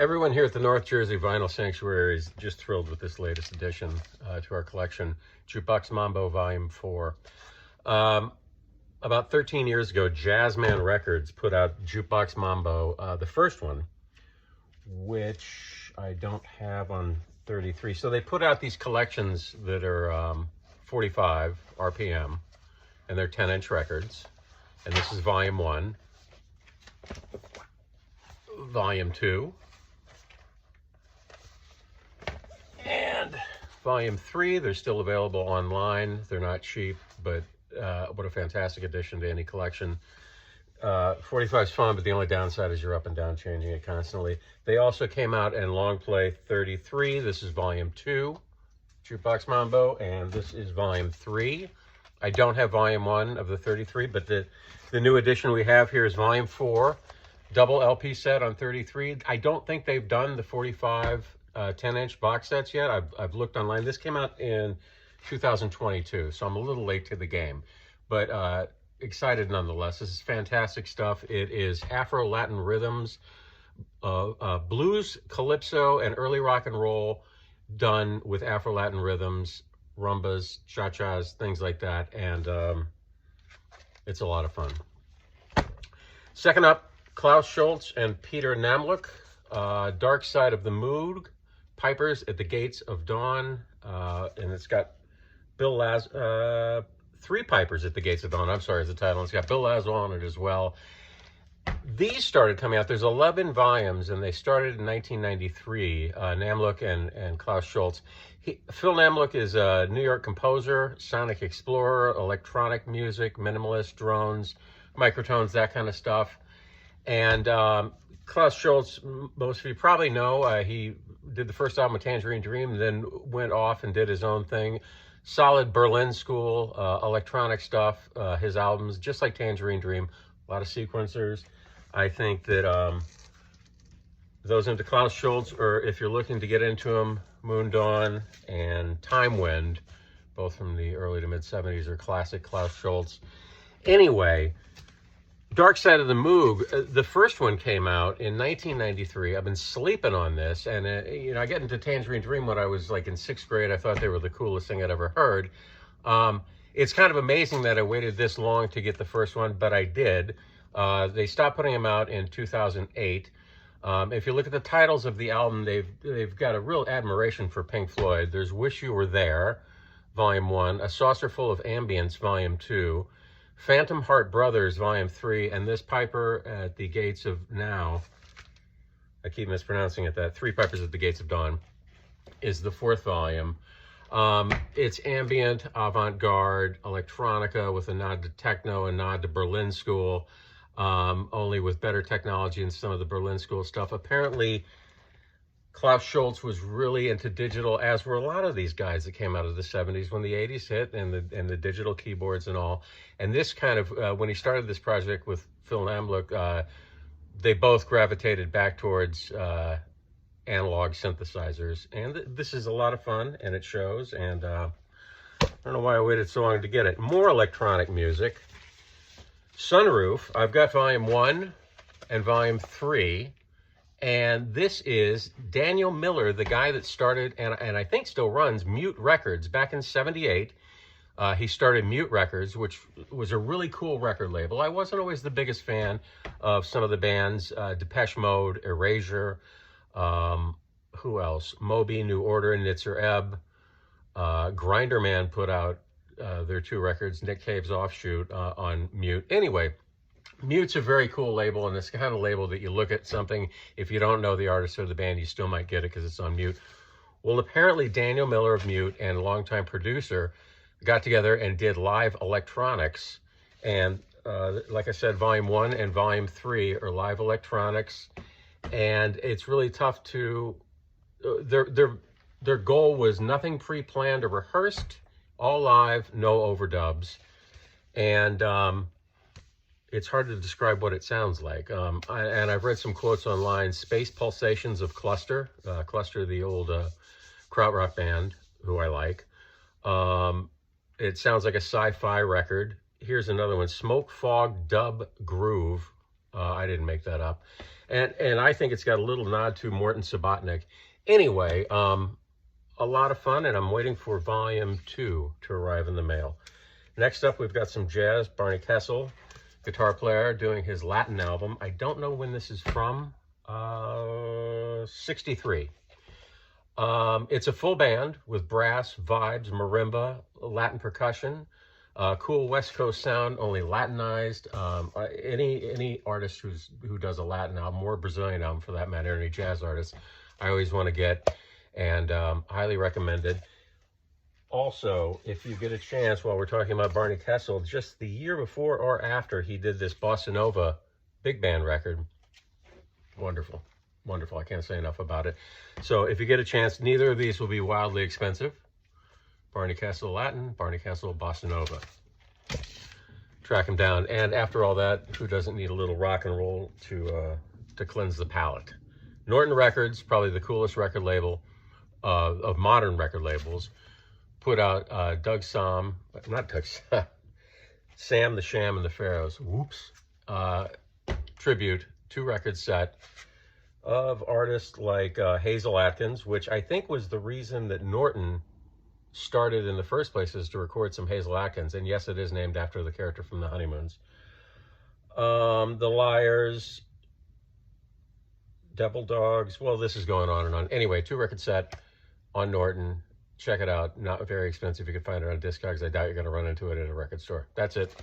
Everyone here at the North Jersey Vinyl Sanctuary is just thrilled with this latest addition to our collection, Jukebox Mambo Volume 4. About 13 years ago, Jazzman Records put out Jukebox Mambo, the first one, which I don't have on 33. So they put out these collections that are 45 RPM, and they're 10-inch records. And this is Volume 1. Volume 2. And Volume 3, they're still available online. They're not cheap, but what a fantastic addition to any collection. 45 is fun, but the only downside is you're up and down changing it constantly. They also came out in long play 33. This is Volume 2, Jukebox Mambo, and this is Volume 3. I don't have Volume 1 of the 33, but the new edition we have here is Volume 4, double LP set on 33. I don't think they've done the 45 10-inch box sets yet. I've looked online. This came out in 2022, so I'm a little late to the game, but excited nonetheless. This is fantastic stuff. It is Afro Latin rhythms, blues, calypso, and early rock and roll done with Afro Latin rhythms, rumbas, cha-chas, things like that, and it's a lot of fun. Second up, Klaus Schulze and Peter Namlook, Dark Side of the Mood, Pipers at the Gates of Dawn, and it's got Three Pipers at the Gates of Dawn, I'm sorry, is the title. It's got Bill Laszlo on it as well. These started coming out. There's 11 volumes, and they started in 1993, Namlook and Klaus Schulze. Phil Namlook is a New York composer, sonic explorer, electronic music, minimalist, drones, microtones, that kind of stuff. And Klaus Schulze, most of you probably know, he did the first album with Tangerine Dream, then went off and did his own thing. Solid Berlin School, electronic stuff, his albums, just like Tangerine Dream, a lot of sequencers. I think that those into Klaus Schulze, or if you're looking to get into them, Moon Dawn and Time Wind, both from the early to mid-70s, are classic Klaus Schulze. Anyway, Dark Side of the Moog, the first one came out in 1993. I've been sleeping on this, and I get into Tangerine Dream when I was like in 6th grade. I thought they were the coolest thing I'd ever heard. It's kind of amazing that I waited this long to get the first one, but I did. They stopped putting them out in 2008. If you look at the titles of the album, they've got a real admiration for Pink Floyd. There's Wish You Were There, Volume 1, A Saucer Full of Ambience, Volume 2, Phantom Heart Brothers, Volume 3, and this Piper at the Gates of Now, I keep mispronouncing it, that Three Pipers at the Gates of Dawn, is the 4th volume. It's ambient, avant-garde, electronica with a nod to techno, a nod to Berlin School, only with better technology and some of the Berlin School stuff. Apparently, Klaus Schulze was really into digital, as were a lot of these guys that came out of the 70s when the 80s hit, and the digital keyboards and all. And this kind of, when he started this project with Phil Namlook, they both gravitated back towards analog synthesizers. And this is a lot of fun, and it shows. And I don't know why I waited so long to get it. More electronic music. Sunroof, I've got Volume 1 and Volume 3. And this is Daniel Miller, the guy that started, and I think still runs, Mute Records. Back in '78, he started Mute Records, which was a really cool record label. I wasn't always the biggest fan of some of the bands, Depeche Mode, Erasure, who else? Moby, New Order, Nitzer Ebb. Grinderman put out their 2 records, Nick Cave's offshoot, on Mute. Anyway, Mute's a very cool label, and it's the kind of label that you look at something, if you don't know the artist or the band, you still might get it because it's on Mute. Well, apparently Daniel Miller of Mute and a longtime producer got together and did live electronics. And like I said, Volume 1 and Volume 3 are live electronics. And it's really tough to, their goal was nothing pre-planned or rehearsed, all live, no overdubs. And it's hard to describe what it sounds like. And I've read some quotes online. Space Pulsations of Cluster. Cluster, the old krautrock band, who I like. It sounds like a sci-fi record. Here's another one. Smoke Fog Dub Groove. I didn't make that up. And I think it's got a little nod to Morton Subotnick. Anyway, a lot of fun, and I'm waiting for volume 2 to arrive in the mail. Next up, we've got some jazz. Barney Kessel, guitar player, doing his Latin album. I don't know when this is from. 63. It's a full band with brass, vibes, marimba, Latin percussion, cool West Coast sound, only Latinized. Any artist who does a Latin album, or Brazilian album for that matter, any jazz artist, I always want to get, and highly recommended. Also, if you get a chance, while we're talking about Barney Kessel, just the year before or after, he did this Bossa Nova big band record. Wonderful. Wonderful. I can't say enough about it. So if you get a chance, neither of these will be wildly expensive. Barney Kessel Latin, Barney Kessel Bossa Nova. Track them down. And after all that, who doesn't need a little rock and roll to cleanse the palate? Norton Records, probably the coolest record label of modern record labels, put out Sam the Sham and the Pharaohs, whoops, tribute, 2-record set of artists like Hazel Atkins, which I think was the reason that Norton started in the first place, is to record some Hazel Atkins. And yes, it is named after the character from The Honeymoons. The Liars, Devil Dogs. Well, this is going on and on. Anyway, 2-record set on Norton. Check it out. Not very expensive. You can find it on Discogs. I doubt you're going to run into it at a record store. That's it.